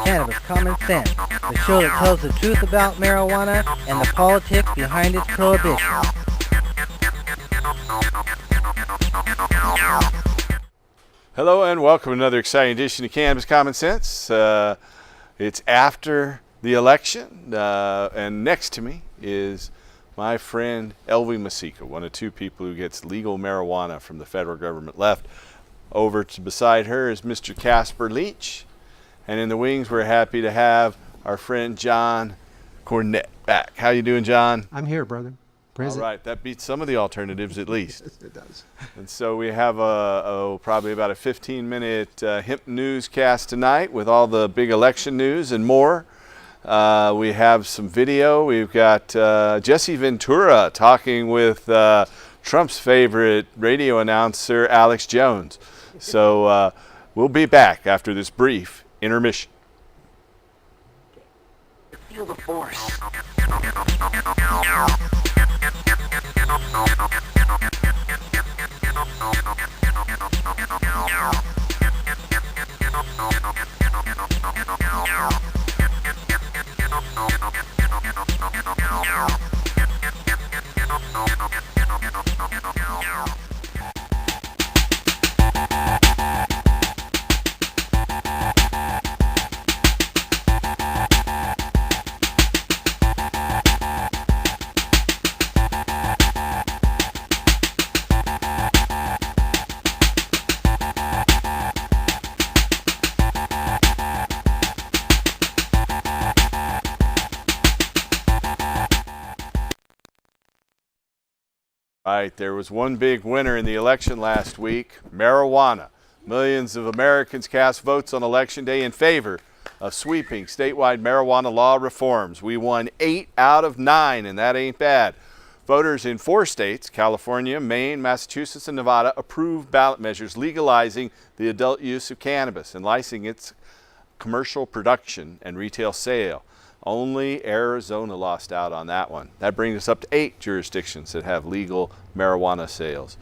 Cannabis Common Sense, the show that tells the truth about marijuana and the politics behind its prohibition. Hello and welcome to another exciting edition of Cannabis Common Sense. It's after the election, and next to me is my friend Elvie Masica, one of two people who gets legal marijuana from the federal government left. Over to beside her is Mr. Casper Leach. And in the wings, we're happy to have our friend John Cornett back. How you doing, John? I'm here, brother. Present. All right, that beats some of the alternatives at least. It does. And so we have probably about a 15-minute hemp newscast tonight with all the big election news and more. We have some video. We've got Jesse Ventura talking with Trump's favorite radio announcer, Alex Jones. So we'll be back after this brief intermission. Feel the force. Right, there was one big winner in the election last week, marijuana. Millions of Americans cast votes on Election Day in favor of sweeping statewide marijuana law reforms. We won 8 out of 9, and that ain't bad. Voters in 4 states, California, Maine, Massachusetts, and Nevada, approved ballot measures legalizing the adult use of cannabis and licensing its commercial production and retail sale. Only Arizona lost out on that one. That brings us up to 8 jurisdictions that have legal marijuana sales.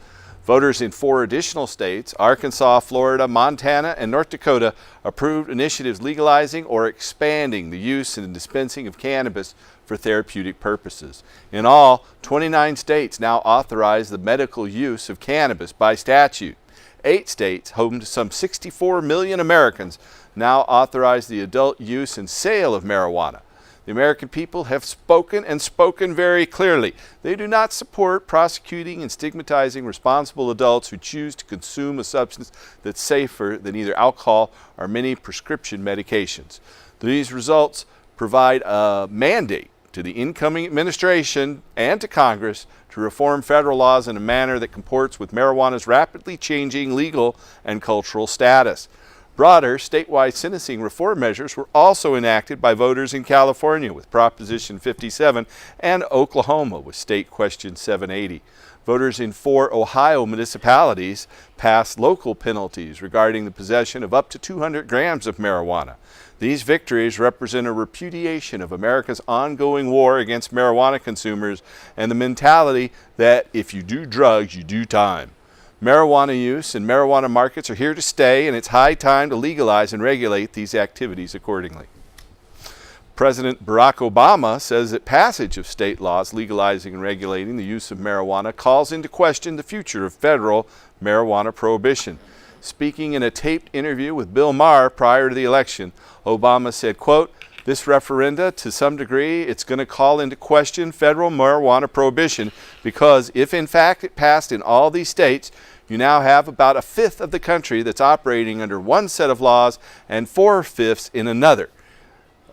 Voters in 4 additional states, Arkansas, Florida, Montana, and North Dakota, approved initiatives legalizing or expanding the use and dispensing of cannabis for therapeutic purposes. In all, 29 states now authorize the medical use of cannabis by statute. 8 states, home to some 64 million Americans, now authorize the adult use and sale of marijuana. The American people have spoken and spoken very clearly. They do not support prosecuting and stigmatizing responsible adults who choose to consume a substance that's safer than either alcohol or many prescription medications. These results provide a mandate to the incoming administration and to Congress to reform federal laws in a manner that comports with marijuana's rapidly changing legal and cultural status. Broader statewide sentencing reform measures were also enacted by voters in California with Proposition 57 and Oklahoma with State Question 780. Voters in 4 Ohio municipalities passed local penalties regarding the possession of up to 200 grams of marijuana. These victories represent a repudiation of America's ongoing war against marijuana consumers and the mentality that if you do drugs, you do time. Marijuana use and marijuana markets are here to stay, and it's high time to legalize and regulate these activities accordingly. President Barack Obama says that passage of state laws legalizing and regulating the use of marijuana calls into question the future of federal marijuana prohibition. Speaking in a taped interview with Bill Maher prior to the election, Obama said, quote, "This referenda, to some degree, it's going to call into question federal marijuana prohibition because if in fact it passed in all these states, you now have about a fifth of the country that's operating under one set of laws and 4/5 in another."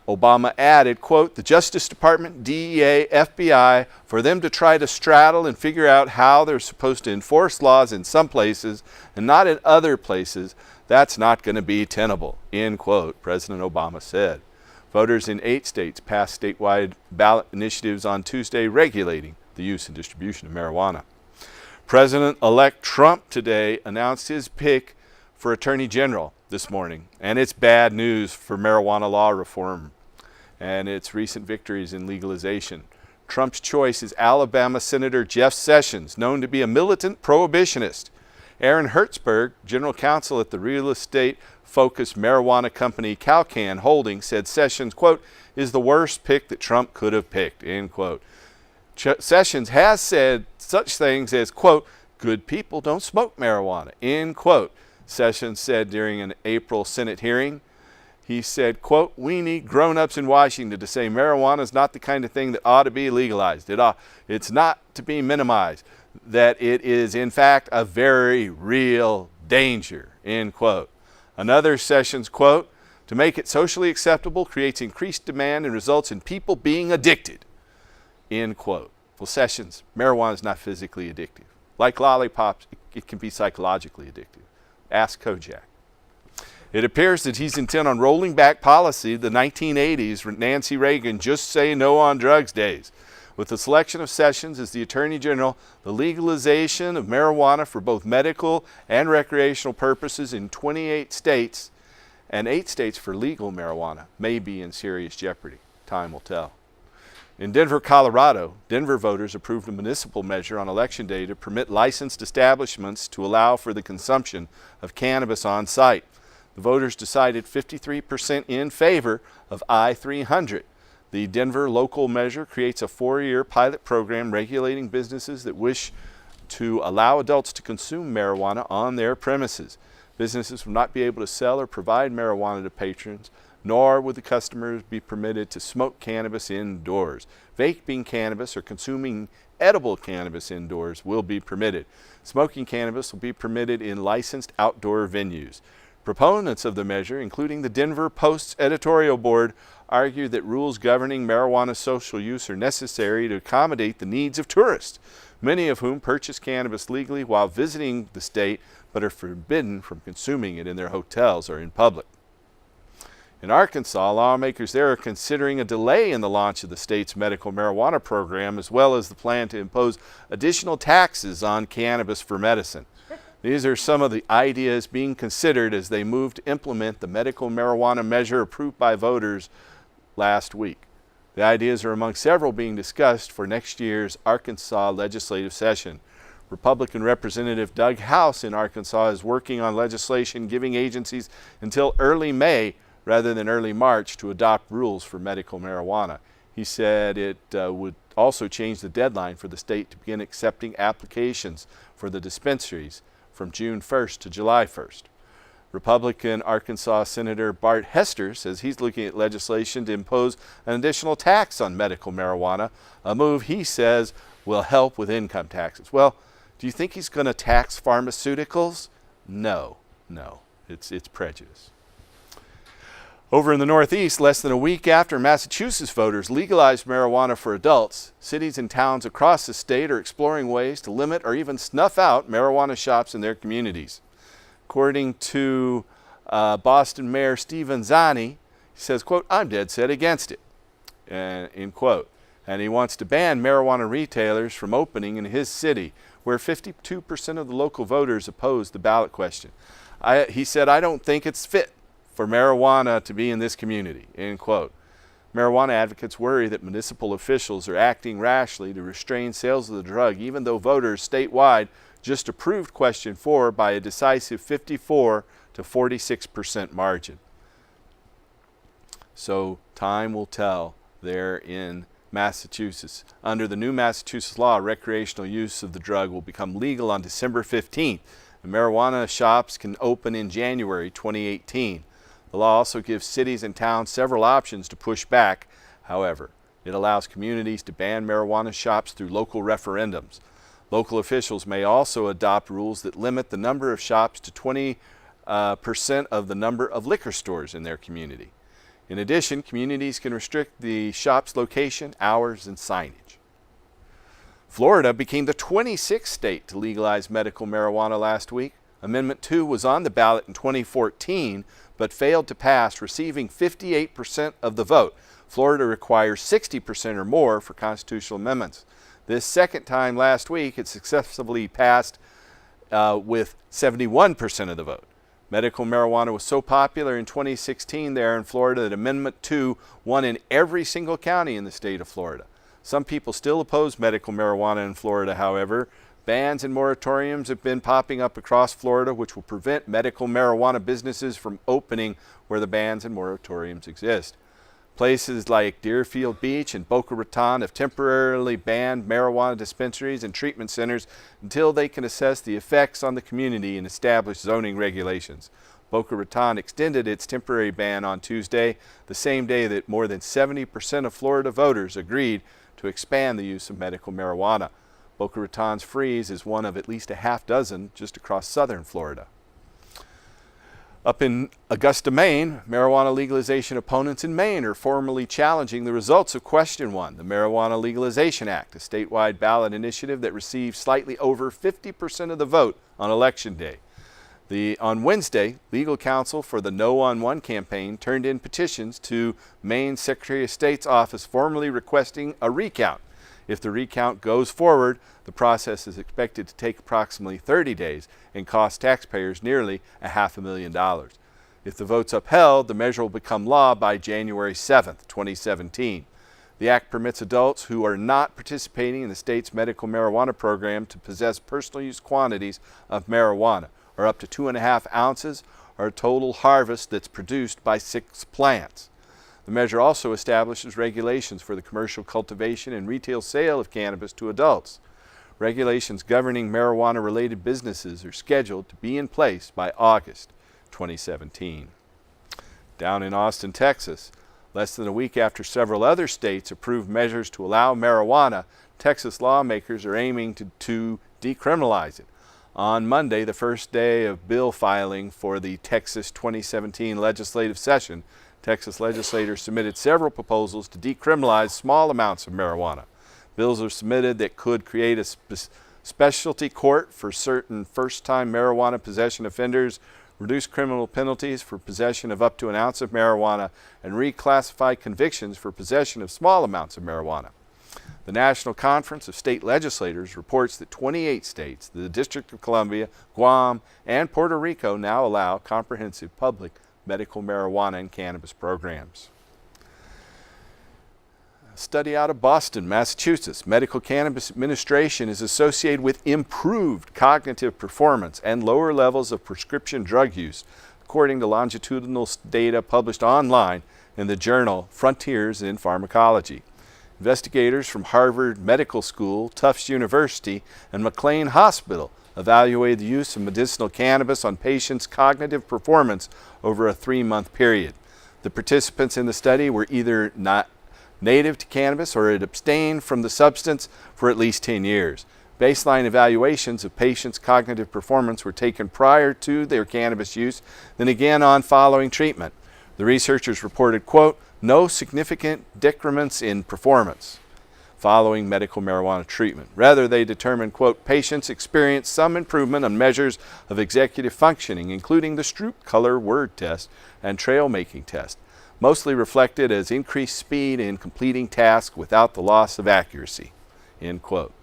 Obama added, quote, "The Justice Department, DEA, FBI, for them to try to straddle and figure out how they're supposed to enforce laws in some places and not in other places, that's not going to be tenable," end quote, President Obama said. Voters in 8 states passed statewide ballot initiatives on Tuesday regulating the use and distribution of marijuana. President-elect Trump today announced his pick for Attorney General this morning, and it's bad news for marijuana law reform and its recent victories in legalization. Trump's choice is Alabama Senator Jeff Sessions, known to be a militant prohibitionist. Aaron Hertzberg, general counsel at the real estate focused marijuana company Calcan Holdings said Sessions, quote, is the worst pick that Trump could have picked, end quote. Sessions has said such things as, quote, good people don't smoke marijuana, end quote. Sessions said during an April Senate hearing. He said, quote, we need grown-ups in Washington to say marijuana is not the kind of thing that ought to be legalized. It's not to be minimized, that it is, in fact, a very real danger, end quote. Another Sessions quote, to make it socially acceptable creates increased demand and results in people being addicted, end quote. Well, Sessions, marijuana is not physically addictive. Like lollipops, it can be psychologically addictive. Ask Kojak. It appears that he's intent on rolling back policy of the 1980s, Nancy Reagan just say no on drugs days. With the selection of Sessions as the Attorney General, the legalization of marijuana for both medical and recreational purposes in 28 states and 8 states for legal marijuana may be in serious jeopardy. Time will tell. In Denver, Colorado, Denver voters approved a municipal measure on Election Day to permit licensed establishments to allow for the consumption of cannabis on site. The voters decided 53% in favor of I-300. The Denver local measure creates a 4-year pilot program regulating businesses that wish to allow adults to consume marijuana on their premises. Businesses will not be able to sell or provide marijuana to patrons, nor would the customers be permitted to smoke cannabis indoors. Vaping cannabis or consuming edible cannabis indoors will be permitted. Smoking cannabis will be permitted in licensed outdoor venues. Proponents of the measure, including the Denver Post's editorial board, argue that rules governing marijuana social use are necessary to accommodate the needs of tourists, many of whom purchase cannabis legally while visiting the state but are forbidden from consuming it in their hotels or in public. In Arkansas, lawmakers there are considering a delay in the launch of the state's medical marijuana program, as well as the plan to impose additional taxes on cannabis for medicine. These are some of the ideas being considered as they move to implement the medical marijuana measure approved by voters last week. The ideas are among several being discussed for next year's Arkansas legislative session. Republican Representative Doug House in Arkansas is working on legislation giving agencies until early May rather than early March to adopt rules for medical marijuana. He said it would also change the deadline for the state to begin accepting applications for the dispensaries from June 1st to July 1st. Republican Arkansas Senator Bart Hester says he's looking at legislation to impose an additional tax on medical marijuana, a move he says will help with income taxes. Well, do you think he's going to tax pharmaceuticals? No, it's prejudice. Over in the Northeast, less than a week after Massachusetts voters legalized marijuana for adults, cities and towns across the state are exploring ways to limit or even snuff out marijuana shops in their communities. According to Boston Mayor Stephen Zani, he says, quote, I'm dead set against it, end quote. And he wants to ban marijuana retailers from opening in his city, where 52% of the local voters opposed the ballot question. He said, I don't think it's fit for marijuana to be in this community, end quote. Marijuana advocates worry that municipal officials are acting rashly to restrain sales of the drug, even though voters statewide just approved question 4 by a decisive 54 to 46% margin. So time will tell there in Massachusetts. Under the new Massachusetts law, recreational use of the drug will become legal on December 15th. The marijuana shops can open in January 2018. The law also gives cities and towns several options to push back. However, it allows communities to ban marijuana shops through local referendums. Local officials may also adopt rules that limit the number of shops to 20% of the number of liquor stores in their community. In addition, communities can restrict the shop's location, hours, and signage. Florida became the 26th state to legalize medical marijuana last week. Amendment 2 was on the ballot in 2014, but failed to pass, receiving 58% of the vote. Florida requires 60% or more for constitutional amendments. This second time last week, it successfully passed with 71% of the vote. Medical marijuana was so popular in 2016 there in Florida that Amendment 2 won in every single county in the state of Florida. Some people still oppose medical marijuana in Florida, however, Bans and moratoriums have been popping up across Florida, which will prevent medical marijuana businesses from opening where the bans and moratoriums exist. Places like Deerfield Beach and Boca Raton have temporarily banned marijuana dispensaries and treatment centers until they can assess the effects on the community and establish zoning regulations. Boca Raton extended its temporary ban on Tuesday, the same day that more than 70% of Florida voters agreed to expand the use of medical marijuana. Boca Raton's freeze is one of at least a half dozen just across southern Florida. Up in Augusta, Maine, marijuana legalization opponents in Maine are formally challenging the results of Question 1, the Marijuana Legalization Act, a statewide ballot initiative that received slightly over 50% of the vote on Election Day. On Wednesday, legal counsel for the No on One campaign turned in petitions to Maine Secretary of State's office formally requesting a recount. If the recount goes forward, the process is expected to take approximately 30 days and cost taxpayers nearly $500,000. If the vote's upheld, the measure will become law by January 7, 2017. The act permits adults who are not participating in the state's medical marijuana program to possess personal use quantities of marijuana, or up to 2.5 ounces, or a total harvest that's produced by 6 plants. The measure also establishes regulations for the commercial cultivation and retail sale of cannabis to adults. Regulations governing marijuana-related businesses are scheduled to be in place by August 2017. Down in Austin, Texas, less than a week after several other states approved measures to allow marijuana, Texas lawmakers are aiming to decriminalize it. On Monday, the first day of bill filing for the Texas 2017 legislative session, Texas legislators submitted several proposals to decriminalize small amounts of marijuana. Bills are submitted that could create a specialty court for certain first-time marijuana possession offenders, reduce criminal penalties for possession of up to 1 ounce of marijuana, and reclassify convictions for possession of small amounts of marijuana. The National Conference of State Legislators reports that 28 states, the District of Columbia, Guam, and Puerto Rico now allow comprehensive public medical marijuana and cannabis programs. A study out of Boston, Massachusetts. Medical cannabis administration is associated with improved cognitive performance and lower levels of prescription drug use, according to longitudinal data published online in the journal Frontiers in Pharmacology. Investigators from Harvard Medical School, Tufts University, and McLean Hospital evaluated the use of medicinal cannabis on patients' cognitive performance over a 3-month period. The participants in the study were either not native to cannabis or had abstained from the substance for at least 10 years. Baseline evaluations of patients' cognitive performance were taken prior to their cannabis use, then again on following treatment. The researchers reported, quote, no significant decrements in performance following medical marijuana treatment. Rather, they determined, quote, patients experienced some improvement on measures of executive functioning, including the Stroop color word test and trail making test, mostly reflected as increased speed in completing tasks without the loss of accuracy, end quote.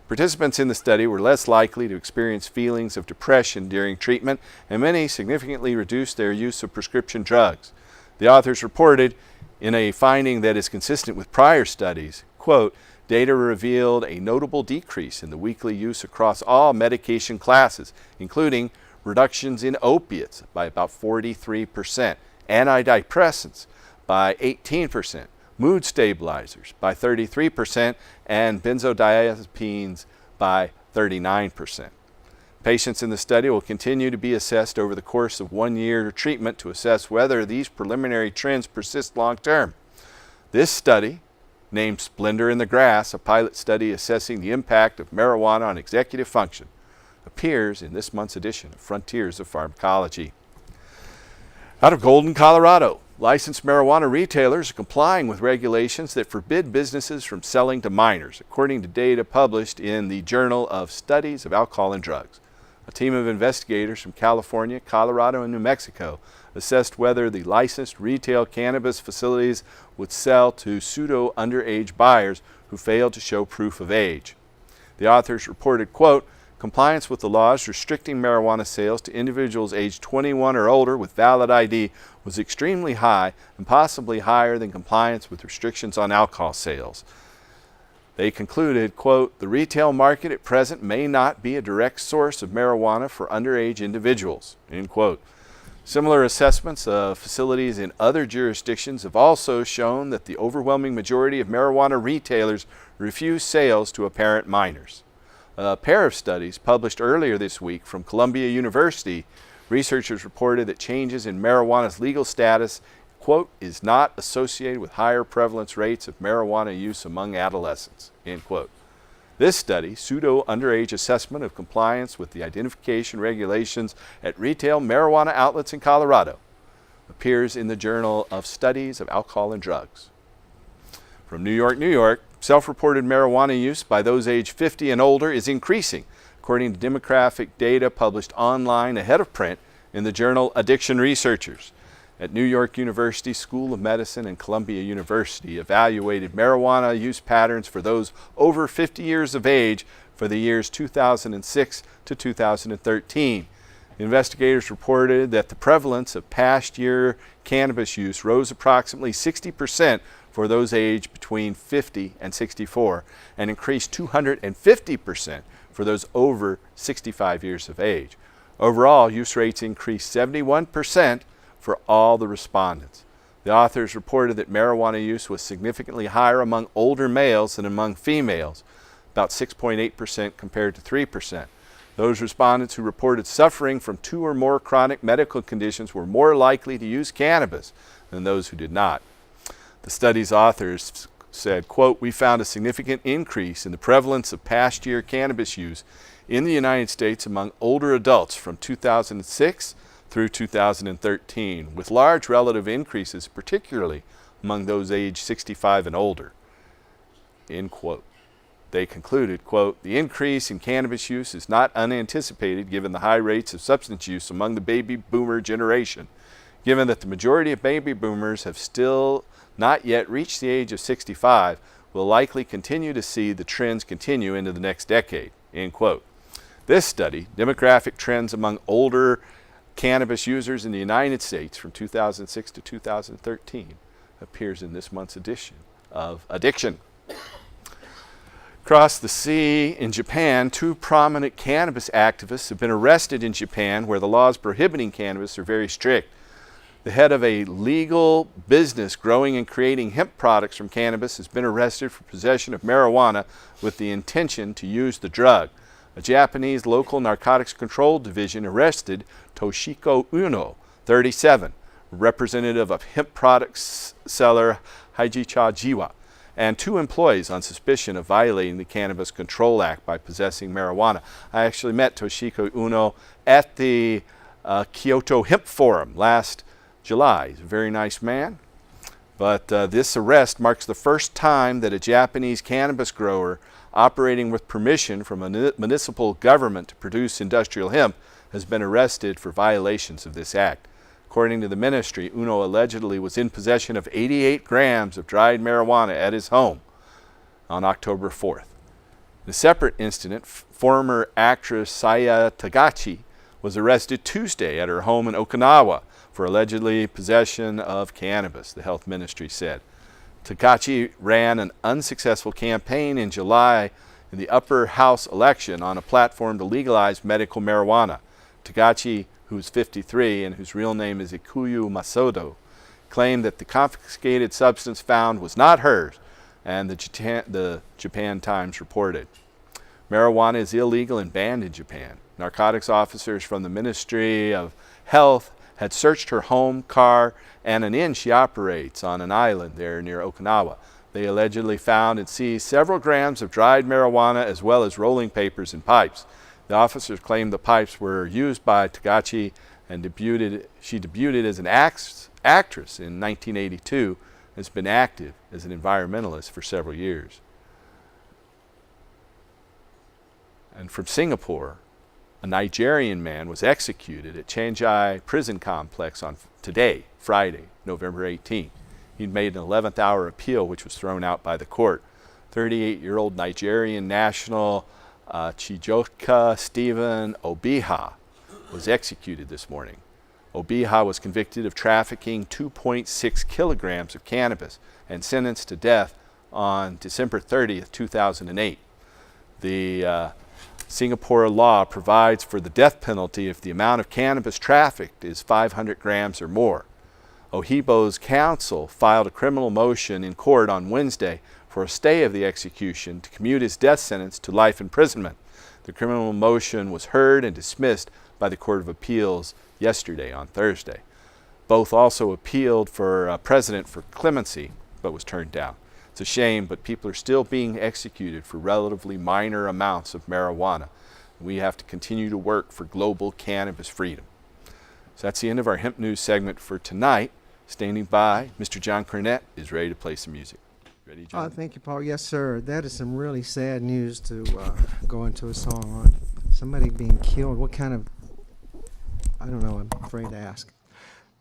Participants in the study were less likely to experience feelings of depression during treatment, and many significantly reduced their use of prescription drugs. The authors reported in a finding that is consistent with prior studies, quote, data revealed a notable decrease in the weekly use across all medication classes, including reductions in opiates by about 43%, antidepressants by 18%, mood stabilizers by 33%, and benzodiazepines by 39%. Patients in the study will continue to be assessed over the course of 1 year treatment to assess whether these preliminary trends persist long term. This study, named Splendor in the Grass, a pilot study assessing the impact of marijuana on executive function, appears in this month's edition of Frontiers of Pharmacology. Out of Golden, Colorado, licensed marijuana retailers are complying with regulations that forbid businesses from selling to minors, according to data published in the Journal of Studies of Alcohol and Drugs. A team of investigators from California, Colorado, and New Mexico assessed whether the licensed retail cannabis facilities would sell to pseudo-underage buyers who failed to show proof of age. The authors reported, quote, compliance with the laws restricting marijuana sales to individuals aged 21 or older with valid ID was extremely high and possibly higher than compliance with restrictions on alcohol sales. They concluded, quote, the retail market at present may not be a direct source of marijuana for underage individuals, end quote. Similar assessments of facilities in other jurisdictions have also shown that the overwhelming majority of marijuana retailers refuse sales to apparent minors. A pair of studies published earlier this week from Columbia University, researchers reported that changes in marijuana's legal status, quote, is not associated with higher prevalence rates of marijuana use among adolescents, end quote. This study, Pseudo-Underage Assessment of Compliance with the Identification Regulations at Retail Marijuana Outlets in Colorado, appears in the Journal of Studies of Alcohol and Drugs. From New York, New York, self-reported marijuana use by those aged 50 and older is increasing, according to demographic data published online ahead of print in the journal Addiction Researchers. At New York University School of Medicine and Columbia University evaluated marijuana use patterns for those over 50 years of age for the years 2006 to 2013. Investigators reported that the prevalence of past year cannabis use rose approximately 60% for those aged between 50 and 64 and increased 250% for those over 65 years of age. Overall, use rates increased 71% for all the respondents. The authors reported that marijuana use was significantly higher among older males than among females, about 6.8% compared to 3%. Those respondents who reported suffering from 2 or more chronic medical conditions were more likely to use cannabis than those who did not. The study's authors said, quote, we found a significant increase in the prevalence of past year cannabis use in the United States among older adults from 2006 through 2013, with large relative increases, particularly among those aged 65 and older, end quote. They concluded, quote, the increase in cannabis use is not unanticipated given the high rates of substance use among the baby boomer generation. Given that the majority of baby boomers have still not yet reached the age of 65, we'll likely continue to see the trends continue into the next decade, end quote. This study, Demographic Trends Among Older Cannabis Users in the United States from 2006 to 2013, appears in this month's edition of Addiction. Across the sea in Japan, 2 prominent cannabis activists have been arrested in Japan, where the laws prohibiting cannabis are very strict. The head of a legal business growing and creating hemp products from cannabis has been arrested for possession of marijuana with the intention to use the drug. A Japanese local narcotics control division arrested Toshiko Uno, 37, representative of hemp products seller Haijicha Jiwa, and 2 employees on suspicion of violating the Cannabis Control Act by possessing marijuana. I actually met Toshiko Uno at the Kyoto Hemp Forum last July. He's a very nice man, but this arrest marks the first time that a Japanese cannabis grower operating with permission from a municipal government to produce industrial hemp has been arrested for violations of this act. According to the ministry, Uno allegedly was in possession of 88 grams of dried marijuana at his home on October 4th. In a separate incident, former actress Saya Tagachi was arrested Tuesday at her home in Okinawa for allegedly possession of cannabis, the health ministry said. Tagachi ran an unsuccessful campaign in July in the upper house election on a platform to legalize medical marijuana. Tagachi, who's 53 and whose real name is Ikuyu Masodo, claimed that the confiscated substance found was not hers, and the Japan Times reported. Marijuana is illegal and banned in Japan. Narcotics officers from the Ministry of Health had searched her home, car, and an inn she operates on an island there near Okinawa. They allegedly found and seized several grams of dried marijuana as well as rolling papers and pipes. The officers claimed the pipes were used by Tagachi and she debuted as an actress in 1982 and has been active as an environmentalist for several years. And from Singapore, a Nigerian man was executed at Changi Prison Complex on today, Friday, November 18th. He'd made an 11th hour appeal, which was thrown out by the court. 38-year-old Nigerian national Chijoka Stephen Obiha was executed this morning. Obiha was convicted of trafficking 2.6 kilograms of cannabis and sentenced to death on December 30th, 2008. The Singapore law provides for the death penalty if the amount of cannabis trafficked is 500 grams or more. Ohibo's counsel filed a criminal motion in court on Wednesday for a stay of the execution to commute his death sentence to life imprisonment. The criminal motion was heard and dismissed by the Court of Appeals yesterday, on Thursday. Both also appealed for precedent for clemency, but was turned down. It's a shame, but people are still being executed for relatively minor amounts of marijuana. We have to continue to work for global cannabis freedom. So that's the end of our Hemp News segment for tonight. Standing by, Mr. John Cornett is ready to play some music. Ready, John? Thank you, Paul. Yes, sir. That is some really sad news to go into a song on. Somebody being killed. What kind of, I don't know, I'm afraid to ask.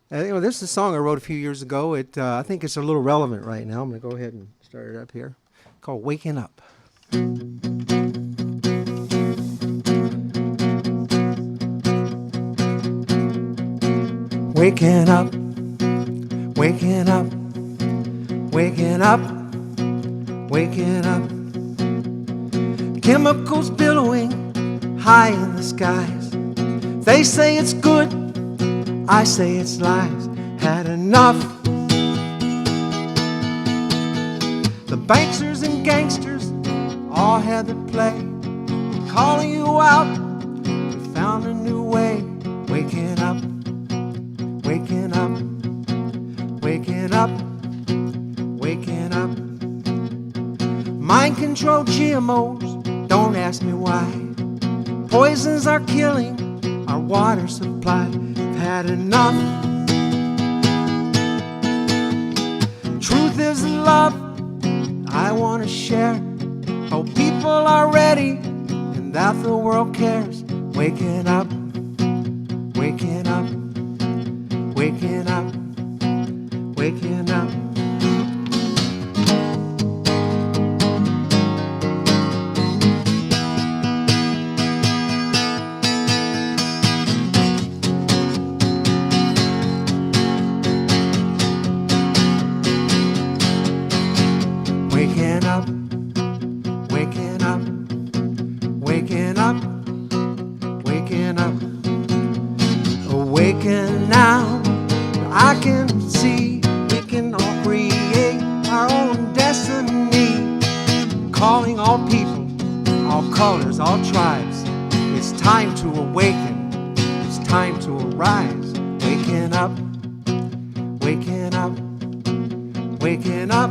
This is a song I wrote a few years ago. I think it's a little relevant right now. I'm going to go ahead and start it up here. It's called Waking Up. Waking up, waking up, waking up, waking up. Chemicals billowing high in the skies. They say it's good, I say it's lies. Had enough. The banksters and gangsters all had their play, calling you out. We found a new way. Waking up, waking up, waking up, waking up. Mind control GMOs, don't ask me why. Poisons are killing our water supply. I've had enough. Truth is love, I want to share. Oh, people are ready, and that the world cares. Waking up, waking up, waking up, waking up. Waking up, waking up, waking up, waking up. Awaken now, I can see we can all create our own destiny. Calling all people, all colors, all tribes. It's time to awaken, it's time to arise. Waking up, waking up, waking up,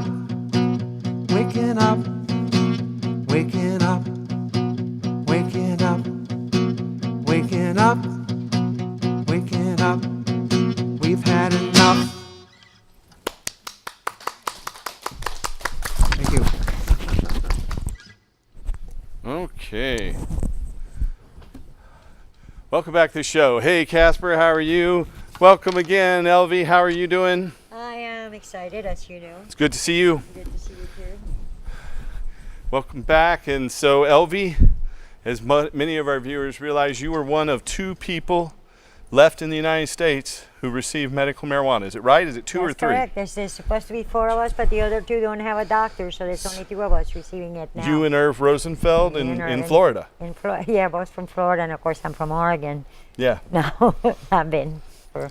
waking up, waking up, waking up, waking up, waking up. We've had enough. Thank you. Okay. Welcome back to the show. Hey, Casper, how are you? Welcome again, Elvie. How are you doing? I am excited, as you know. It's good to see you. Good to see you too. Welcome back. And so, Elvie, as many of our viewers realize, you were one of 2 people left in the United States who received medical marijuana. Is it right? Is it 2 or 3? That's correct. There's supposed to be 4 of us, but the other 2 don't have a doctor, so there's only 2 of us receiving it now. You and Irv Rosenfeld in Florida. Yeah, both from Florida, and of course I'm from Oregon. Yeah. No, I've been.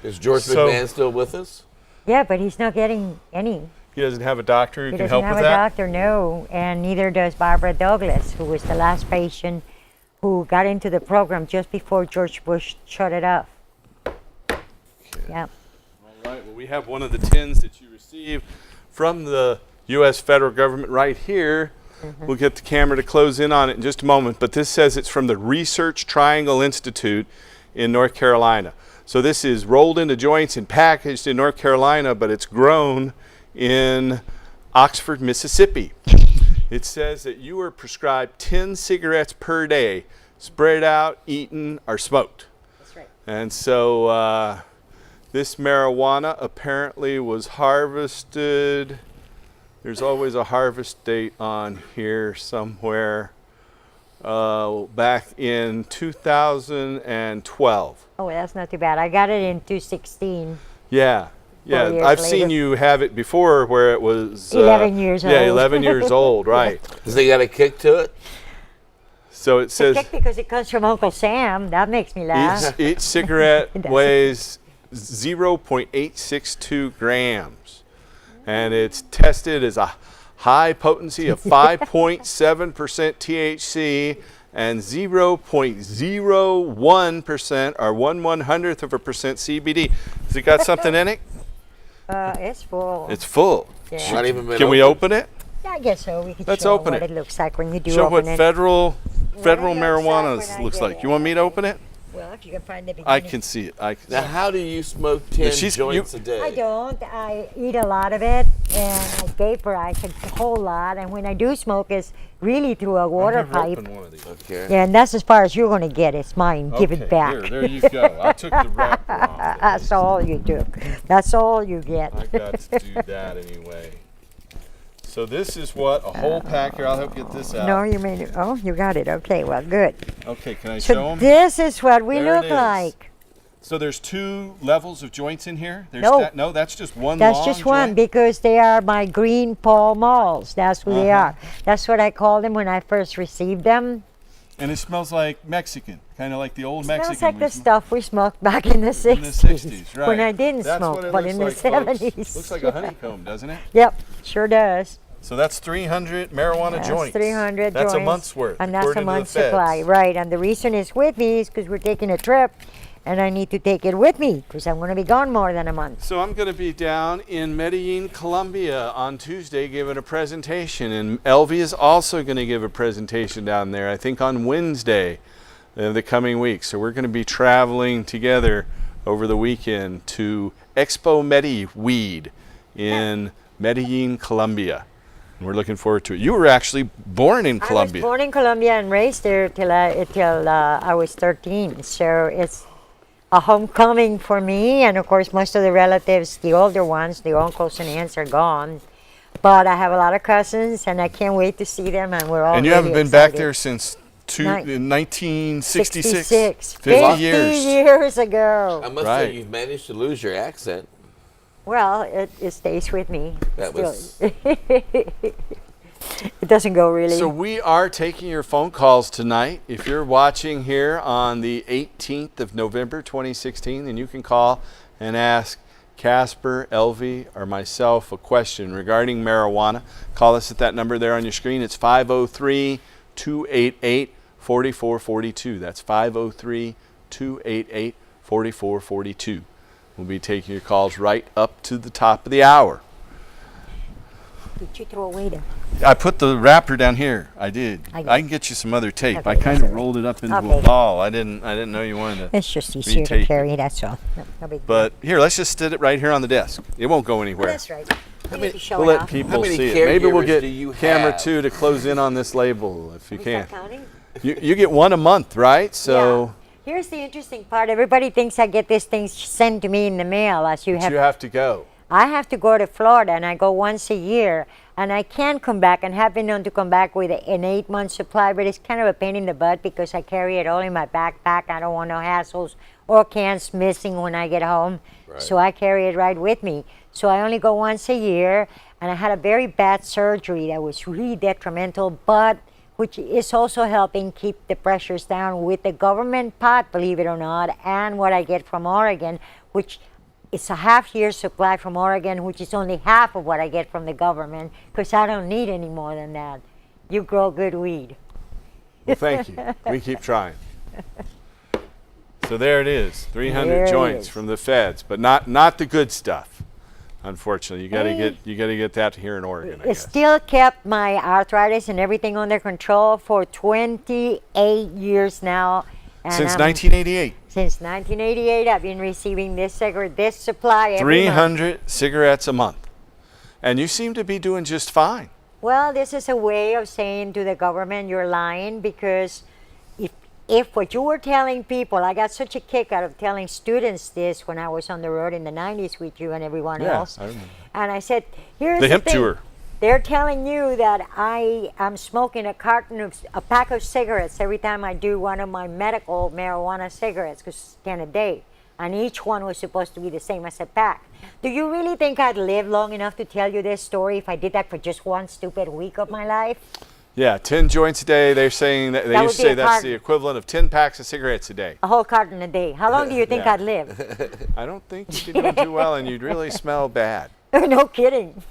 Is George McMahon still with us? Yeah, but he's not getting any. He doesn't have a doctor who He can doesn't help have with a that? doctor, no, and neither does Barbara Douglas, who was the last patient who got into the program just before George Bush shut it off. Yeah. All right. Well, we have one of the tins that you received from the U.S. federal government right here. Mm-hmm. We'll get the camera to close in on it in just a moment, but this says it's from the Research Triangle Institute in North Carolina. So this is rolled into joints and packaged in North Carolina, but it's grown in Oxford, Mississippi. It says that you are prescribed 10 cigarettes per day, spread out, eaten, or smoked. That's right. And so this marijuana apparently was harvested. There's always a harvest date on here somewhere. Back in 2012. Oh, that's not too bad. I got it in 2016. Yeah. Yeah, years I've later. seen you have it before where it was 11 years Yeah, old. 11 years old, right. Does they got a kick to it? So it It's says kick because it comes from Uncle Sam. That makes me laugh. each cigarette It does. weighs 0.862 grams, and it's tested as a high potency of 5.7% THC and 0.01% or 1/100th of a percent CBD. Has it got something in it? It's full. It's full. Yeah. Not even been Can we open it? I guess so. We can Let's show open what it. it looks like when you do Show open what it. federal it looks like marijuana when I looks get like. it. You want me to open it? Well, if you can find the beginning. I can see it. I can see Now, it. how do you smoke 10 she's- joints you- a day? I don't. I eat a lot of it, and I vaporize a whole lot. And when I do smoke, it's really through a water I've never pipe. opened one of these. Okay. Yeah, and that's as far as you're going to get. It's mine. Give Okay, it back. Here, there you go. I took the wrapper off. That's all you do. That's all you get. I got to do that anyway. So this is what a whole pack here. I'll help get this out. No, you made it. Oh, you got it. Okay, well, good. Okay, can I show So them? this is what we There it look is. like. So there's 2 levels of joints in here. There's No. no, that's just one. That's long just one joint? because they are my green Pall Malls. That's who they Uh-huh. are. That's what I called them when I first received them. And it smells like Mexican, kind of like the old Smells Mexican. like we the sm- stuff we smoked back in the 60s. in the 60s, right? When I didn't That's smoke, what it but looks in the like, folks. 70s. Looks like a honeycomb, doesn't it? Yep, sure does. So that's 300 marijuana That's joints. 300 That's joints. a month's worth. And that's a according to the month's supply, feds. right. And the reason it's with me is because we're taking a trip, and I need to take it with me because I'm going to be gone more than a month. So I'm going to be down in Medellin, Colombia on Tuesday giving a presentation, and Elvie is also going to give a presentation down there, I think on Wednesday of the coming week. So we're going to be traveling together over the weekend to Expo Medi Weed in Medellin, Colombia. And we're looking forward to it. You were actually born in Colombia. I was born in Colombia and raised there till I was 13. So it's a homecoming for me. And of course, most of the relatives, the older ones, the uncles and aunts are gone. But I have a lot of cousins, and I can't wait to see them. And we're all And you really haven't been back excited. there since Nin- 1966? 66. 50 years. years ago. I must Right. say you've managed to lose your accent. Well, it stays with me. That still. was- It doesn't go really. So we are taking your phone calls tonight. If you're watching here on the 18th of November 2016, then you can call and ask Casper, Elvie, or myself a question regarding marijuana. Call us at that number there on your screen. It's 503-288-4442. That's 503-288-4442. We'll be taking your calls right up to the top of the hour. Did you throw away the... I put the wrapper down here. I did. I I, got can get you some other tape. Okay, I kind that's of all right. rolled it up into a Okay. ball. I didn't know you wanted to. It's just easier to Retake it. carry, that's all. No big deal. But here, let's just sit it right here on the desk. It won't go Oh, anywhere. that's right. We need to show We'll it let off. people How many see it. Maybe we'll caregivers get do you camera have? 2 to close in on this label if you We can. start counting? You get one a month, right? So Yeah. Here's the interesting part. Everybody thinks I get these things sent to me in the mail as you have. you have to go. I have to go to Florida, and I go once a year, and I can come back and have been known to come back with an 8-month supply, but it's kind of a pain in the butt because I carry it all in my backpack. I don't want no hassles or cans missing when I get home. Right. So I carry it right with me. So I only go once a year, and I had a very bad surgery that was really detrimental, but which is also helping keep the pressures down with the government pot, believe it or not, and what I get from Oregon, which it's a half-year supply from Oregon, which is only half of what I get from the government, because I don't need any more than that. You grow good weed. Well, thank you. We keep trying. So there it is, 300 There it joints is. from the feds, but not the good stuff. Unfortunately, you got to Hey. get that here in Oregon. I It guess. still kept my arthritis and everything under control for 28 years now. And Since I'm- 1988. Since 1988, I've been receiving this supply every month. 300 cigarettes a month. And you seem to be doing just fine. Well, this is a way of saying to the government you're lying, because if what you were telling people, I got such a kick out of telling students this when I was on the road in the 90s with you and everyone Yeah, else. I remember. And I said, here's The hemp thing. tour. They're telling you that I am smoking a pack of cigarettes every time I do one of my medical marijuana cigarettes, because it's 10 a day. and each one was supposed to be the same as a pack. Do you really think I'd live long enough to tell you this story if I did that for just one stupid week of my life? Yeah, 10 joints a day. They're saying that they That used to would be say a that's carton. the equivalent of 10 packs of cigarettes a day. A whole carton a day. How long do you think Yeah. I'd live? I don't think you'd be doing too well, and you'd really smell bad. No kidding.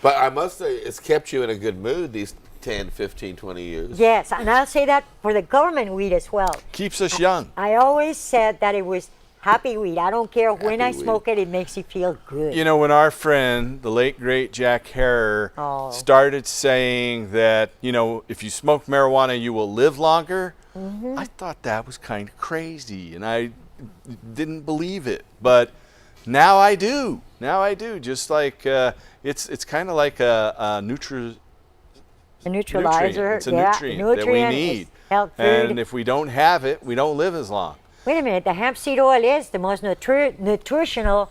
But I must say, it's kept you in a good mood these 10, 15, 20 years. Yes, and I'll say that for the government weed as well. Keeps us young. I always said that it was happy weed. I don't care when I Happy weed. smoke it, it makes you feel good. You know, when our friend, the late great Jack Harrer, Oh. started saying that, you know, if you smoke marijuana, you will live longer, Mm-hmm. I thought that was kind of crazy, and I didn't believe it. But now I do. Now I do. Just like it's kind of like a a neutralizer. It's a yeah, nutrient that we nutrient, need. it's health food. And if we don't have it, we don't live as long. Wait a minute, the hemp seed oil is the most nutritional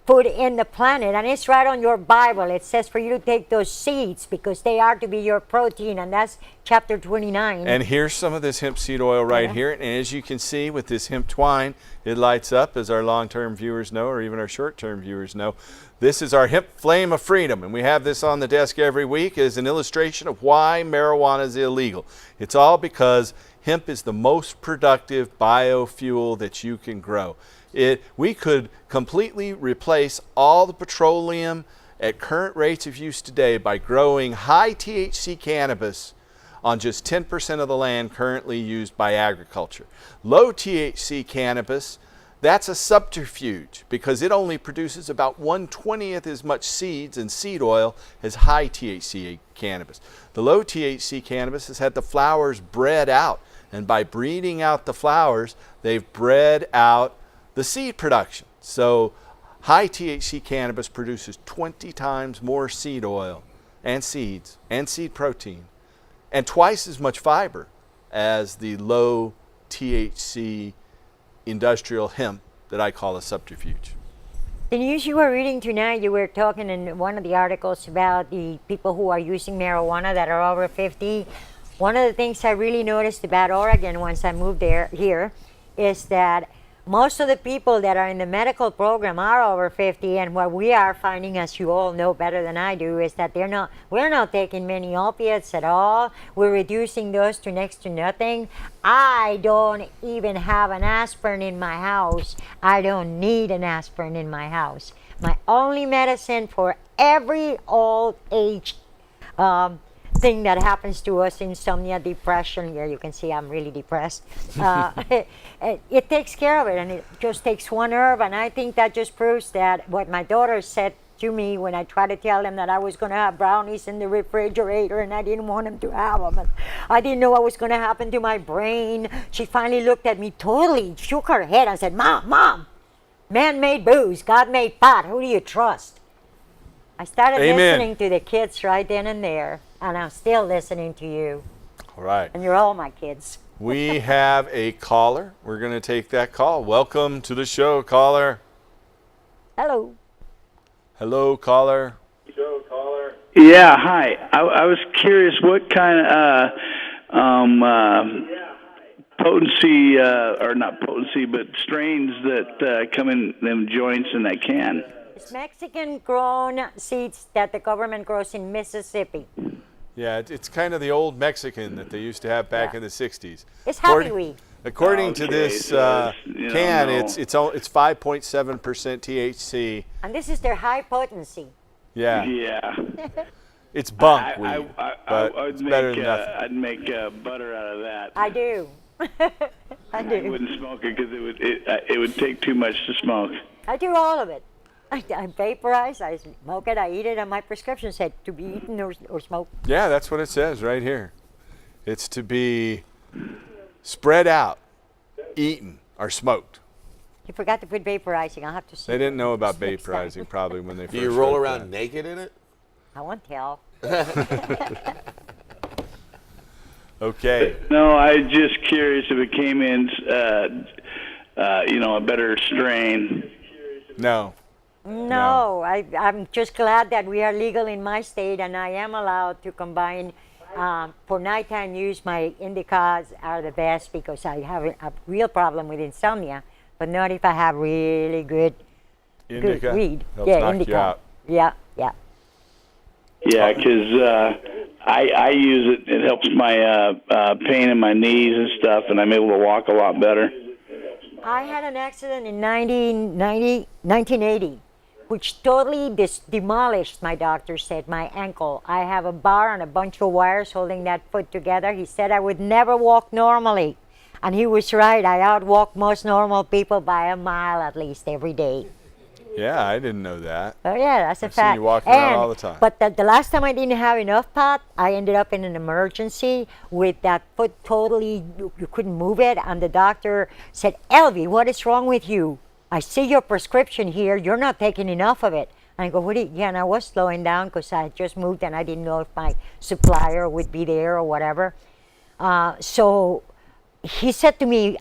food in the planet, and it's right on your Bible. It says for you to take those seeds because they are to be your protein, and that's chapter 29. And here's some of this hemp seed oil right Yeah. here. And as you can see with this hemp twine, it lights up, as our long-term viewers know, or even our short-term viewers know. This is our hemp flame of freedom, and we have this on the desk every week as an illustration of why marijuana is illegal. It's all because hemp is the most productive biofuel that you can grow. We could completely replace all the petroleum at current rates of use today by growing high THC cannabis on just 10% of the land currently used by agriculture. Low THC cannabis, that's a subterfuge because it only produces about 1/20th as much seeds and seed oil as high THC cannabis. The low THC cannabis has had the flowers bred out, and by breeding out the flowers, they've bred out the seed production. So high THC cannabis produces 20 times more seed oil and seeds and seed protein and twice as much fiber as the low THC industrial hemp that I call a subterfuge. The news you were reading tonight, you were talking in one of the articles about the people who are using marijuana that are over 50. One of the things I really noticed about Oregon once I moved here is that most of the people that are in the medical program are over 50, and what we are finding, as you all know better than I do, is that we're not taking many opiates at all. We're reducing those to next to nothing. I don't even have an aspirin in my house. I don't need an aspirin in my house. My only medicine for every old age thing that happens to us, insomnia, depression, here you can see I'm really depressed, it takes care of it, and it just takes one herb. And I think that just proves that what my daughter said to me when I tried to tell them that I was going to have brownies in the refrigerator and I didn't want them to have them, and I didn't know what was going to happen to my brain. She finally looked at me, totally shook her head and said, Mom, man made booze, God made pot, who do you trust? I started Amen. listening to the kids right then and there, and I'm still listening to you. All right. And you're all my kids. We have a caller. We're going to take that call. Welcome to the show, caller. Hello. Hello, caller. Yeah, hi. I was curious what kind of potency, or not potency, but strains that come in them joints in that can. It's Mexican-grown seeds that the government grows in Mississippi. Yeah, it's kind of the old Mexican that they used to have back Yeah. in the 60s. It's happy weed. According to Okay, this so it's, can, no. it's 5.7% THC. And this is their high potency. Yeah, Yeah. it's bunk weed, but I'd it's better make, than nothing. I'd make butter out of that. I do. I I do. wouldn't smoke it because it would take too much to smoke. I do all of it. I vaporize, I smoke it, I eat it, and my prescription said to be eaten or smoked. Yeah, that's what it says right here. It's to be spread out, eaten, or smoked. You forgot to put vaporizing. I'll have to see. They didn't know about Next time. vaporizing probably when they first Do you roll wrote around that. naked in it? I won't tell. Okay. No, I was just curious if it came in, a better strain. No. No, I'm just glad that we are legal in my state, and I am allowed to combine for nighttime use. My indicas are the best because I have a real problem with insomnia. but not if I have really good Indica weed. helps Yeah, knock indica. you out. Yeah. Yeah, because I use it. It helps my pain in my knees and stuff, and I'm able to walk a lot better. I had an accident in 1980, which totally demolished, my doctor said, my ankle. I have a bar and a bunch of wires holding that foot together. He said I would never walk normally. And he was right. I outwalk most normal people by a mile at least every day. Yeah, I didn't know that. Oh yeah, that's a I've seen fact. you walking around all the time. But the last time I didn't have enough pot, I ended up in an emergency with that foot totally, you couldn't move it. And the doctor said, Elvie, what is wrong with you? I see your prescription here. You're not taking enough of it. And I go, what do you, yeah, and I was slowing down because I had just moved and I didn't know if my supplier would be there or whatever. So he said to me,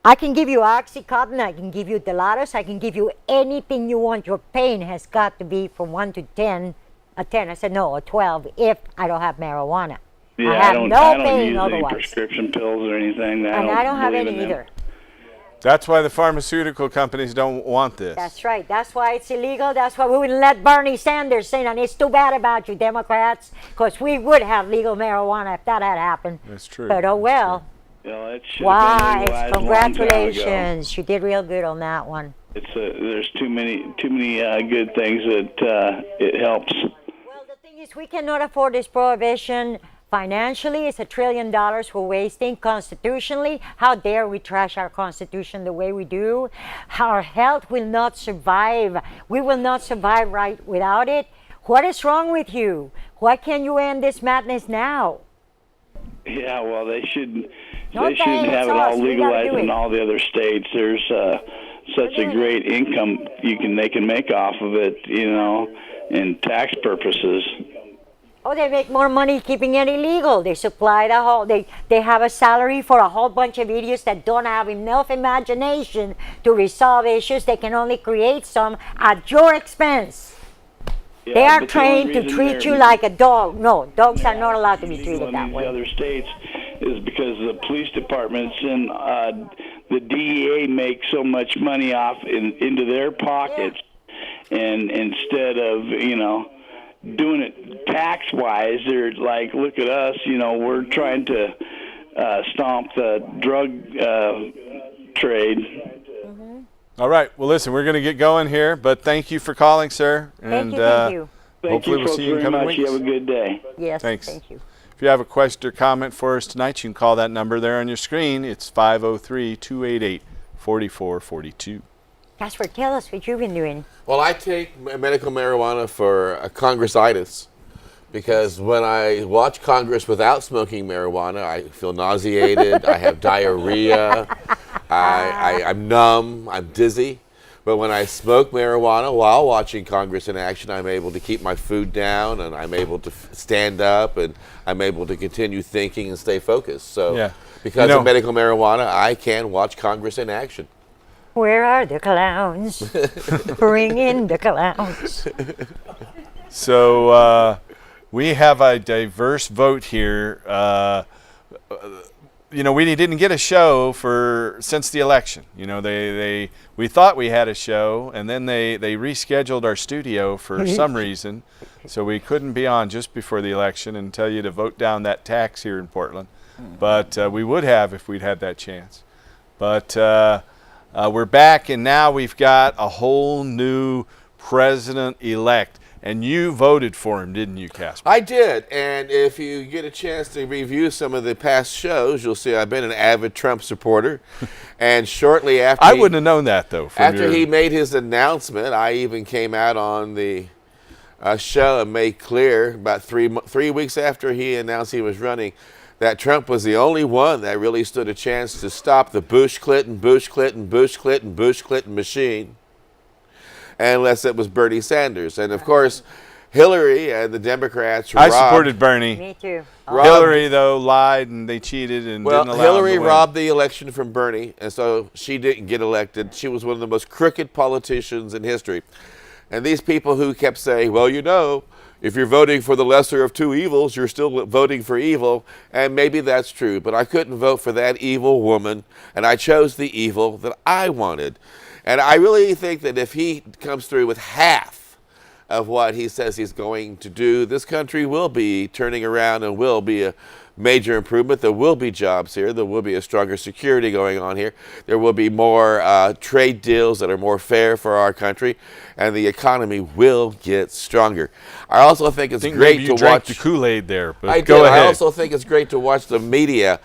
I can give you Oxycontin, I can give you Dilaudid, I can give you anything you want. Your pain has got to be from 1 to 10, a 10. I said, no, a 12 if I don't have marijuana. Yeah, I have don't. no I don't pain use otherwise. any prescription pills or anything. And I don't have believe any in them. either. That's why the pharmaceutical companies don't want this. That's right. That's why it's illegal. That's why we wouldn't let Bernie Sanders in. And it's too bad about you, Democrats, because we would have legal marijuana if that had happened. That's true. But oh That's well. Well, it should have been Why? legalized a long time ago. Congratulations. You did real good on that one. There's too many good things that it helps. Well, the thing is, we cannot afford this prohibition. Financially, it's $1 trillion we're wasting. Constitutionally, how dare we trash our Constitution the way we do? Our health will not survive. We will not survive right without it. What is wrong with you? Why can't you end this madness now? Yeah, well, they shouldn't. Okay, They shouldn't it's have it us. all We gotta legalized do in it. all the other states. There's such a great income they can make off of it, in tax purposes. Oh, they make more money keeping it illegal. They supply the whole, they have a salary for a whole bunch of idiots that don't have enough imagination to resolve issues. They can only create some at your expense. Yeah, They are but the only trained to reason treat they're- you like a dog. No, dogs are not allowed to be illegal treated that in these way. other states is because the police departments and the DEA make so much money off into their pockets, and instead of doing it tax wise, they're like, look at us, we're trying to stomp the drug trade. All right. Well, listen, we're going to get going here, but thank you for calling, sir. Thank you, thank you. Thank Hopefully you we'll folks see you in very coming much. weeks. You have a good day. Yes, Thanks. thank you. If you have a question or comment for us tonight, you can call that number there on your screen. It's 503-288-4442. Casper, tell us what you've been doing. Well, I take medical marijuana for a congressitis because when I watch Congress without smoking marijuana, I feel nauseated, I have diarrhea, I'm numb, I'm dizzy. But when I smoke marijuana while watching Congress in action, I'm able to keep my food down and I'm able to stand up and I'm able to continue thinking and stay focused. So because of medical marijuana, I can watch Congress in action. Where are the clowns? Bring in the clowns. So we have a diverse vote here. We didn't get a show since the election. We thought we had a show, and then they rescheduled our studio for some reason, so we couldn't be on just before the election and tell you to vote down that tax here in Portland. But we would have if we'd had that chance. But we're back, and now we've got a whole new president-elect. And you voted for him, didn't you, Casper? I did, and if you get a chance to review some of the past shows, you'll see I've been an avid Trump supporter. And shortly after I wouldn't have known that, though. After he made his announcement, I even came out on the show and made clear about 3 weeks after he announced he was running that Trump was the only one that really stood a chance to stop the Bush-Clinton machine, unless it was Bernie Sanders. And, of course, Hillary and the Democrats I supported Bernie. Me too. Hillary, though, lied and they cheated and didn't allow Hillary him to win. robbed the election from Bernie, and so she didn't get elected. She was one of the most crooked politicians in history. And these people who kept saying, well, if you're voting for the lesser of two evils, you're still voting for evil, and maybe that's true. But I couldn't vote for that evil woman, and I chose the evil that I wanted. And I really think that if he comes through with half of what he says he's going to do, this country will be turning around and will be a major improvement. There will be jobs here. There will be a stronger security going on here. There will be more trade deals that are more fair for our country, and the economy will get stronger. I also think it's great to drank watch the Kool-Aid there, but I go did. ahead. I also think it's great to watch the media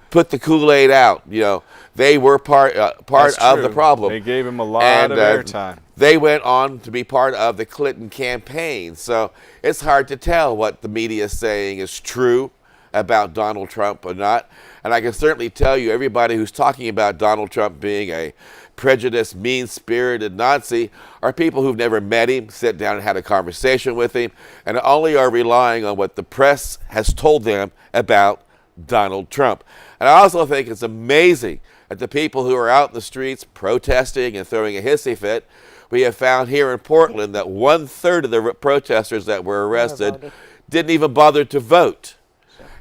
put the Kool-Aid out. You know, they were part That's of the true. problem. They gave him a lot of airtime. They went on to be part of the Clinton campaign. So it's hard to tell what the media is saying is true about Donald Trump or not. And I can certainly tell you, everybody who's talking about Donald Trump being a prejudiced, mean-spirited Nazi are people who've never met him, sat down and had a conversation with him, and only are relying on what the press has told them about Donald Trump. And I also think it's amazing that the people who are out in the streets protesting and throwing a hissy fit, we have found here in Portland that 1/3 of the protesters that were arrested didn't even bother to vote.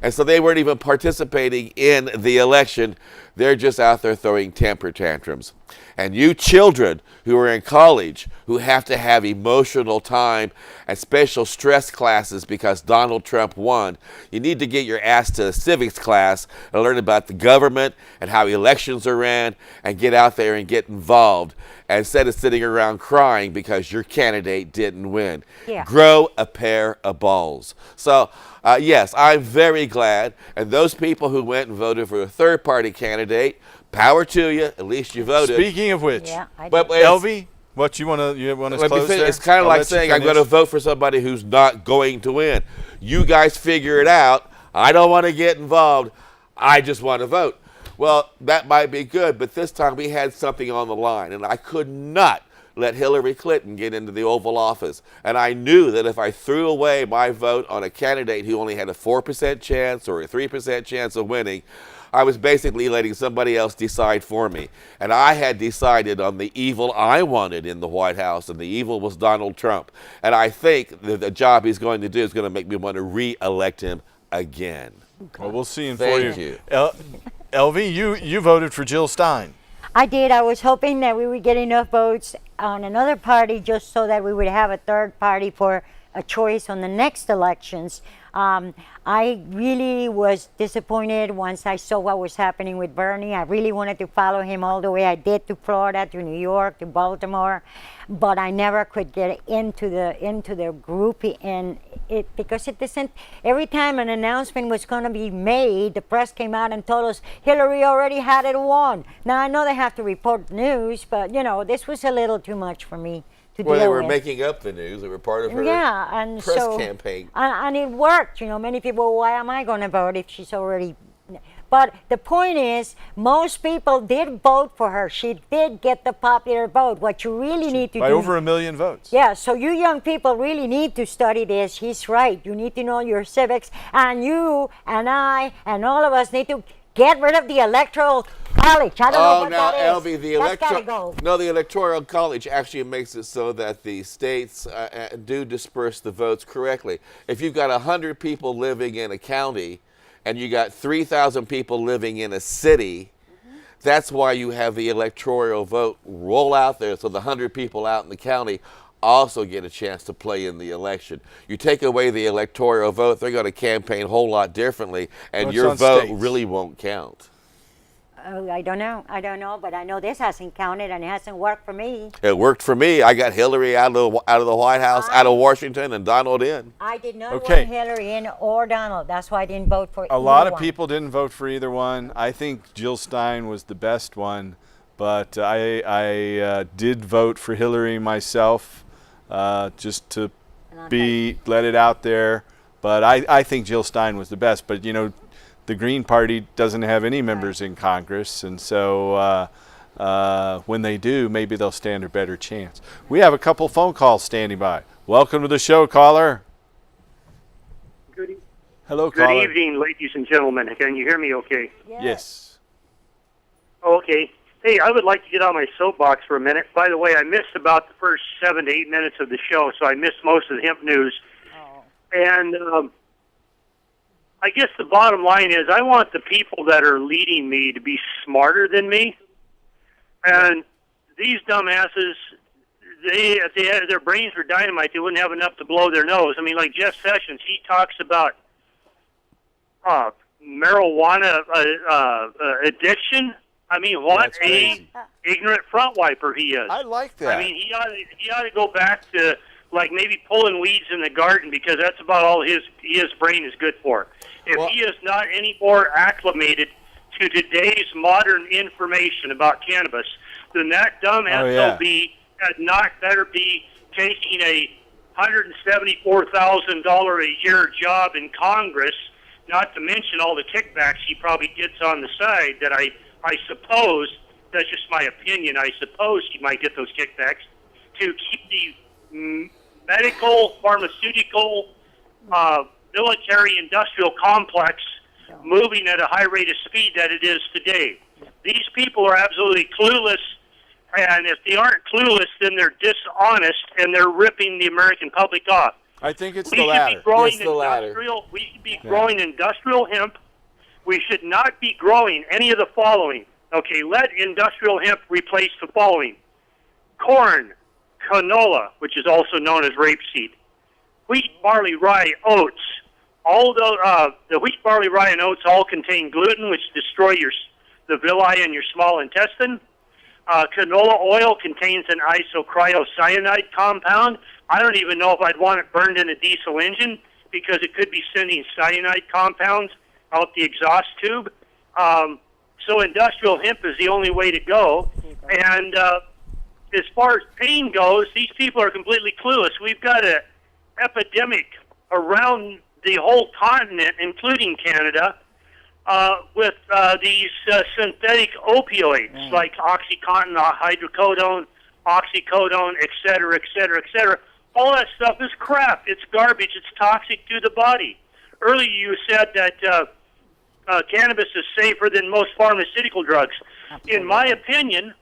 And so they weren't even participating in the election. They're just out there throwing temper tantrums. And you children who are in college who have to have emotional time and special stress classes because Donald Trump won, you need to get your ass to a civics class and learn about the government and how elections are ran and get out there and get involved instead of sitting around crying because your candidate didn't win. Yeah. Grow a pair of balls. So, yes, I'm very glad. And those people who went and voted for a third-party candidate, power to you. At least you voted. Speaking of which, Yeah, I But did. Elvie, what you want to let me close finish. there? It's kind of I'll like let you saying I'm finish. going to vote for somebody who's not going to win. You guys figure it out. I don't want to get involved. I just want to vote. Well, that might be good, but this time we had something on the line, and I could not let Hillary Clinton get into the Oval Office. And I knew that if I threw away my vote on a candidate who only had a 4% chance or a 3% chance of winning, I was basically letting somebody else decide for me. And I had decided on the evil I wanted in the White House, and the evil was Donald Trump. And I think that the job he's going to do is going to make me want to re-elect him again. Well, we'll see in Thank 4 you. Elvie, you voted for Jill Stein. I did. I was hoping that we would get enough votes on another party just so that we would have a third party for a choice on the next elections. I really was disappointed once I saw what was happening with Bernie. I really wanted to follow him all the way I did to Florida, to New York, to Baltimore, but I never could get into the group, and because it isn't. Every time an announcement was going to be made, the press came out and told us Hillary already had it won. Now I know they have to report news, but you know this was a little too much for me. Well, they were with. making up the news. They were part of her And press so, campaign. And it worked. You know, many people, why am I going to vote if she's already... But the point is, most people did vote for her. She did get the popular vote. What you really need to By do... over 1 million votes. Yeah, so you young people really need to study this. He's right. You need to know your civics. And you and I and all of us need to get rid of the electoral college. I don't know what now, that is. Elvie, That's gotta go. the electoral college actually makes it so that the states do disperse the votes correctly. If you've got 100 people living in a county and you got 3,000 people living in a city, that's why you have the electoral vote roll out there, so the 100 people out in the county also get a chance to play in the election. You take away the electoral vote, they're going to campaign a whole lot differently, and What's your on vote states? really won't count. Oh, I don't know, but I know this hasn't counted and it hasn't worked for me. It worked for me. I got Hillary out of the White House, out of Washington, and Donald in. I did not Okay. want Hillary in or Donald. That's why I didn't vote for A lot either of one. people didn't vote for either one. I think Jill Stein was the best one, but I did vote for Hillary myself, just to let it out there. But I think Jill Stein was the best. But you know, the Green Party doesn't have any members in Congress, and so when they do, maybe they'll stand a better chance. We have a couple phone calls standing by. Welcome to the show, caller. Hello, Good caller. evening, ladies and gentlemen. Can you hear me okay? Yes. Okay. Hey, I would like to get on my soapbox for a minute. By the way, I missed about the first 7 to 8 minutes of the show, so I missed most of the hemp news. And I guess the bottom line is I want the people that are leading me to be smarter than me. And these dumbasses, if they had their brains were dynamite, they wouldn't have enough to blow their nose. I mean, like Jeff Sessions, he talks about marijuana addiction. I mean, what a ignorant front wiper he is. I like that. I mean, he ought to go back to like maybe pulling weeds in the garden, because that's about all his brain is good for. If he is not any more acclimated to today's modern information about cannabis, then that dumb SOB had not better be taking a $174,000 a year job in Congress, not to mention all the kickbacks he probably gets on the side that I suppose, that's just my opinion, I suppose he might get those kickbacks to keep the medical, pharmaceutical, military-industrial complex moving at a high rate of speed that it is today. These people are absolutely clueless, and if they aren't clueless, then they're dishonest, and they're ripping the American public off. I think it's the latter. We should be growing industrial hemp. We should not be growing any of the following. Okay, let industrial hemp replace the following: corn, canola, which is also known as rapeseed, wheat, barley, rye, oats. All the wheat, barley, rye, and oats all contain gluten, which destroy the villi in your small intestine. Canola oil contains an isocyanide compound. I don't even know if I'd want it burned in a diesel engine, because it could be sending cyanide compounds out the exhaust tube. So industrial hemp is the only way to go. And as far as pain goes, these people are completely clueless. We've got an epidemic around the whole continent, including Canada, with these synthetic opioids like OxyContin, hydrocodone, oxycodone, et cetera, et cetera, et cetera. All that stuff is crap. It's garbage. It's toxic to the body. Earlier you said that cannabis is safer than most pharmaceutical drugs. In my opinion,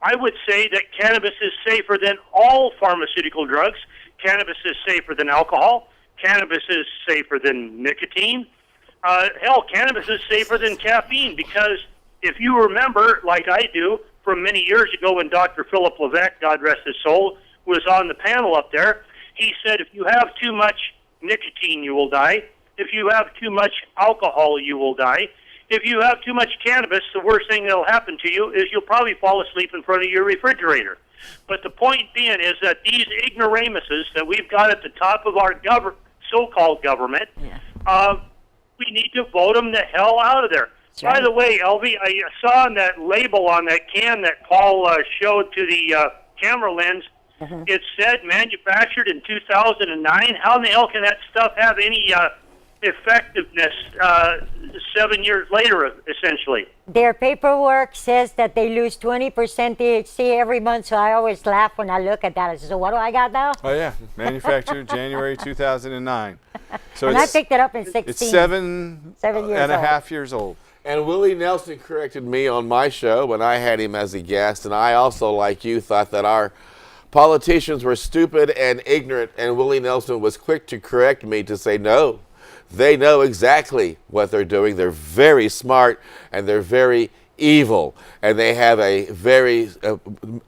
I would say that cannabis is safer than all pharmaceutical drugs. Cannabis is safer than alcohol. Cannabis is safer than nicotine. Hell, cannabis is safer than caffeine, because if you remember, like I do, from many years ago when Dr. Philip Levesque, God rest his soul, was on the panel up there, he said if you have too much nicotine, you will die. If you have too much alcohol, you will die. If you have too much cannabis, the worst thing that will happen to you is you'll probably fall asleep in front of your refrigerator. But the point being is that these ignoramuses that we've got at the top of our so-called government, we need to vote them the hell out of there. By the way, LV, I saw on that label on that can that Paul showed to the camera lens, it said manufactured in 2009. How in the hell can that stuff have any effectiveness 7 years later, essentially? Their paperwork says that they lose 20% THC every month, so I always laugh when I look at that. I say, so what do I got now? Oh, yeah. Manufactured January 2009. So and I picked it up in 16. It's 7 years and a old. half years old. And Willie Nelson corrected me on my show when I had him as a guest, and I also, like you, thought that our politicians were stupid and ignorant, and Willie Nelson was quick to correct me to say, no, they know exactly what they're doing. They're very smart, and they're very evil, and they have a very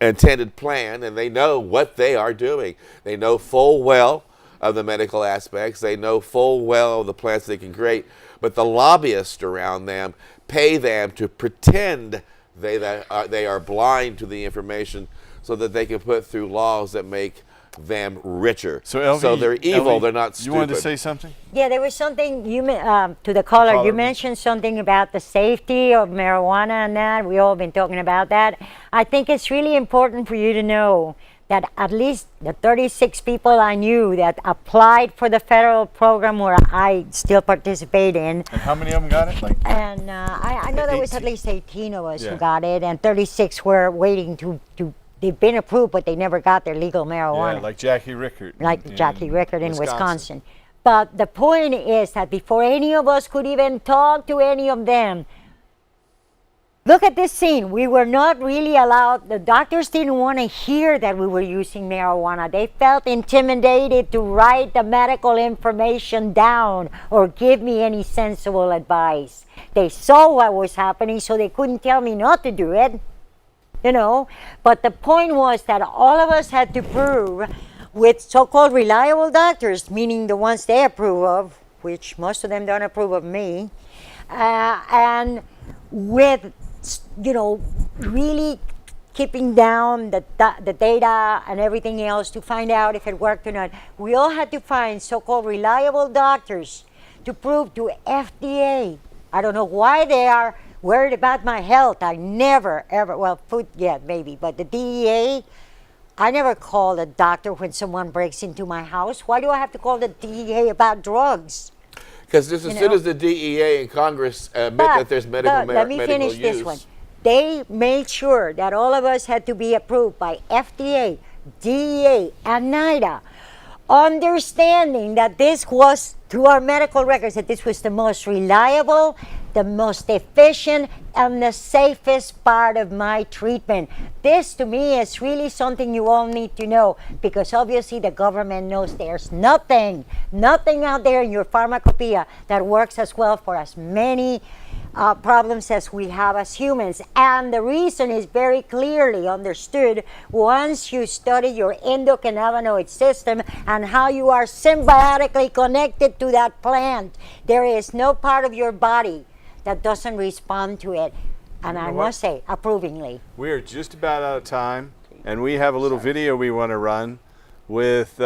intended plan, and they know what they are doing. They know full well of the medical aspects. They know full well of the plants they can create, but the lobbyists around them pay them to pretend they are blind to the information so that they can put through laws that make them richer. So, LV, so they're evil, they're not stupid. You wanted to say something? Yeah, there was something to the caller. You mentioned something about the safety of marijuana and that. We all been talking about that. I think it's really important for you to know that at least the 36 people I knew that applied for the federal program where I still participate in. And how many of them got it? And I know there was at least 18 of us who got it, and 36 were waiting to they've been approved, but they never got their legal marijuana. Yeah, like Jackie Rickard. Like Jackie Rickard in Wisconsin. But the point is that before any of us could even talk to any of them, Look at this scene. We were not really allowed, the doctors didn't want to hear that we were using marijuana. They felt intimidated to write the medical information down or give me any sensible advice. They saw what was happening, so they couldn't tell me not to do it, you know. But the point was that all of us had to prove with so-called reliable doctors, meaning the ones they approve of, which most of them don't approve of me, and with, you know, really keeping down the data and everything else to find out if it worked or not. We all had to find so-called reliable doctors to prove to FDA. I don't know why they are worried about my health. I never, ever, well, food, yeah, maybe, but the DEA, I never called a doctor when someone breaks into my house. Why do I have to call the DEA about drugs? Because as soon as the DEA and Congress admit that there's medical let me medical finish use. this one. They made sure that all of us had to be approved by FDA, DEA, and NIDA, understanding that this was, through our medical records, that this was the most reliable, the most efficient, and the safest part of my treatment. This, to me, is really something you all need to know, because obviously the government knows there's nothing out there in your pharmacopoeia that works as well for as many problems as we have as humans. And the reason is very clearly understood once you study your endocannabinoid system and how you are symbiotically connected to that plant. There is no part of your body that doesn't respond to it. And I must say, approvingly. We are just about out of time, and we have a little video we want to run with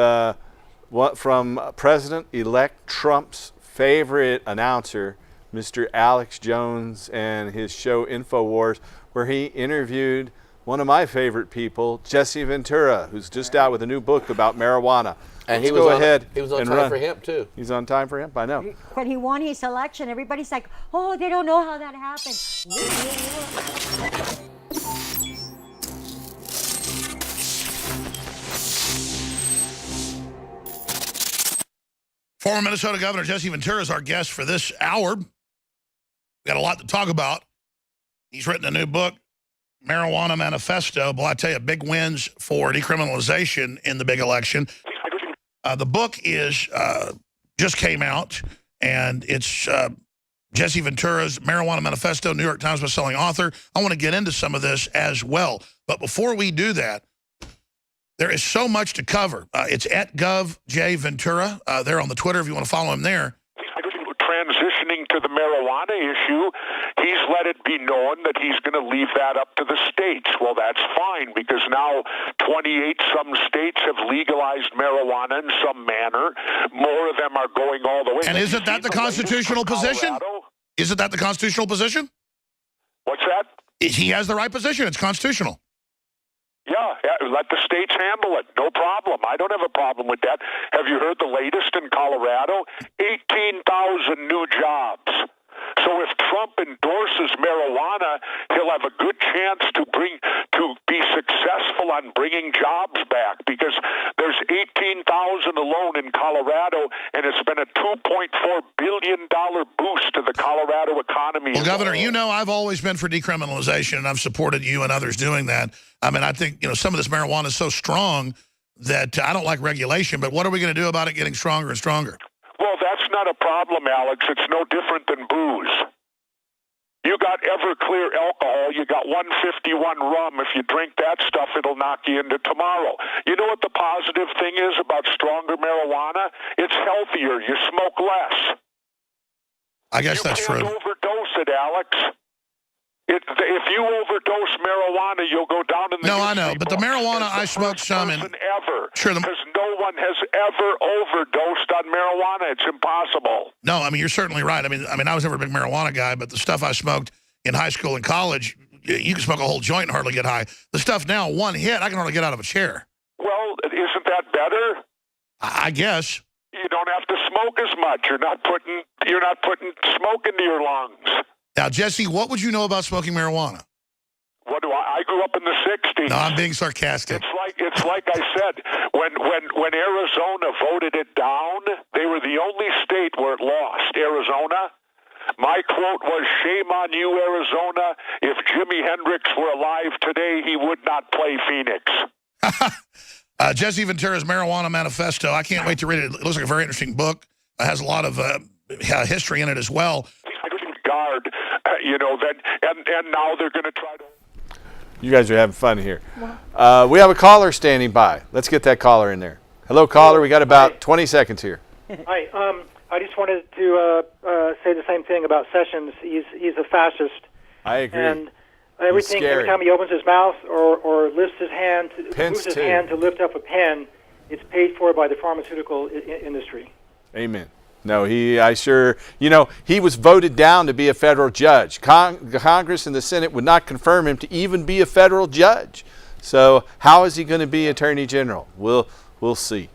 from President-elect Trump's favorite announcer, Mr. Alex Jones, and his show InfoWars, where he interviewed one of my favorite people, Jesse Ventura, who's just out with a new book about marijuana. And Let's go ahead. He was on and time run. for hemp too. He's on time for hemp, I know. When he won his election, everybody's like, oh, they don't know how that happened. Former Minnesota Governor Jesse Ventura is our guest for this hour. We got a lot to talk about. He's written a new book, Marijuana Manifesto. Boy, I tell you, big wins for decriminalization in the big election. The book is just came out, and it's Jesse Ventura's Marijuana Manifesto, New York Times bestselling author. I want to get into some of this as well. But before we do that, there is so much to cover. It's at GovJVentura. There on the Twitter if you want to follow him there. Transitioning to the marijuana issue, he's let it be known that he's going to leave that up to the states. Well, that's fine, because now 28 some states have legalized marijuana in some manner. More of them are going all the way. And isn't that the constitutional position? Isn't that the constitutional position? What's that? He has the right position. It's constitutional. Yeah, let the states handle it. No problem. I don't have a problem with that. Have you heard the latest in Colorado? 18,000 new jobs. So if Trump endorses marijuana, he'll have a good chance to be successful on bringing jobs back, because there's 18,000 alone in Colorado, and it's been a $2.4 billion boost to the Colorado economy. Well, Governor, you know I've always been for decriminalization, and I've supported you and others doing that. I mean, I think, you know, some of this marijuana is so strong that I don't like regulation, but what are we going to do about it getting stronger and stronger? Well, that's not a problem, Alex. It's no different than booze. You got Everclear alcohol, you got 151 rum. If you drink that stuff, it'll knock you into tomorrow. You know what the positive thing is about stronger marijuana? It's healthier. You smoke less. I guess that's true. You can't overdose it, Alex. If you overdose marijuana, you'll go down in the No, I know, but the marijuana I smoked some in. Ever. Sure. Because no one has ever overdosed on marijuana. It's impossible. No, I mean, you're certainly right. I mean, I was never a big marijuana guy, but the stuff I smoked in high school and college, you can smoke a whole joint and hardly get high. The stuff now, one hit, I can hardly get out of a chair. Well, isn't that better? I guess. You don't have to smoke as much. You're not putting smoke into your lungs. Now, Jesse, what would you know about smoking marijuana? What do I grew up in the 60s. No, I'm being sarcastic. It's like I said, when Arizona voted it down, they were the only state where it lost. Arizona. My quote was, "Shame on you, Arizona. If Jimi Hendrix were alive today, he would not play Phoenix." Jesse Ventura's Marijuana Manifesto. I can't wait to read it. It looks like a very interesting book. It has a lot of history in it as well. Guard, and now they're going to try to. You guys are having fun here. We have a caller standing by. Let's get that caller in there. Hello, caller. We got about 20 seconds here. Hi. I just wanted to say the same thing about Sessions. He's a fascist. I agree. And every time he opens his mouth or lifts his hand, moves his hand to lift up a pen, it's paid for by the pharmaceutical industry. Amen. No, he was voted down to be a federal judge. Congress and the Senate would not confirm him to even be a federal judge. So how is he going to be Attorney General? We'll see.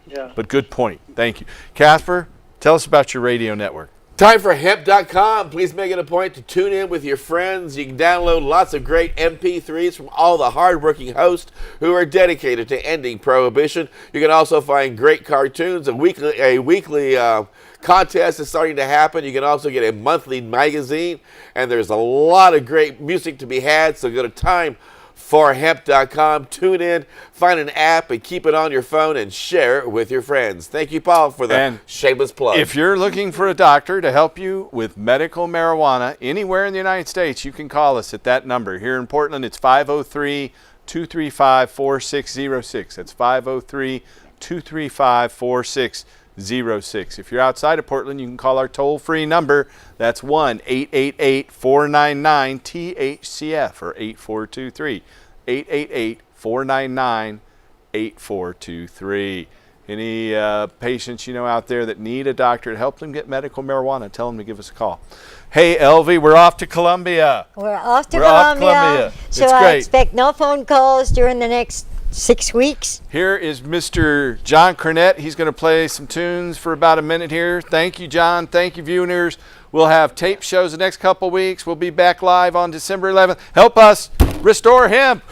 Yeah. But good point. Thank you. Casper, tell us about your radio network. Time for hemp.com. Please make it a point to tune in with your friends. You can download lots of great MP3s from all the hardworking hosts who are dedicated to ending prohibition. You can also find great cartoons. A weekly contest is starting to happen. You can also get a monthly magazine, and there's a lot of great music to be had. So go to timeforhemp.com. Tune in, find an app, and keep it on your phone and share it with your friends. Thank you, Paul, for the shameless plug. If you're looking for a doctor to help you with medical marijuana anywhere in the United States, you can call us at that number. Here in Portland, it's 503-235-4606. That's 503-235-4606. If you're outside of Portland, you can call our toll-free number. That's 1-888-499-THCF or 8423. 888-499-8423. Any patients out there that need a doctor to help them get medical marijuana, tell them to give us a call. Hey, Elvie, we're off to Columbia. We're off to Columbia. So it's I great. expect no phone calls during the next 6 weeks. Here is Mr. John Cornett. He's going to play some tunes for about a minute here. Thank you, John. Thank you, viewers. We'll have tape shows the next couple weeks. We'll be back live on December 11th. Help us restore hemp.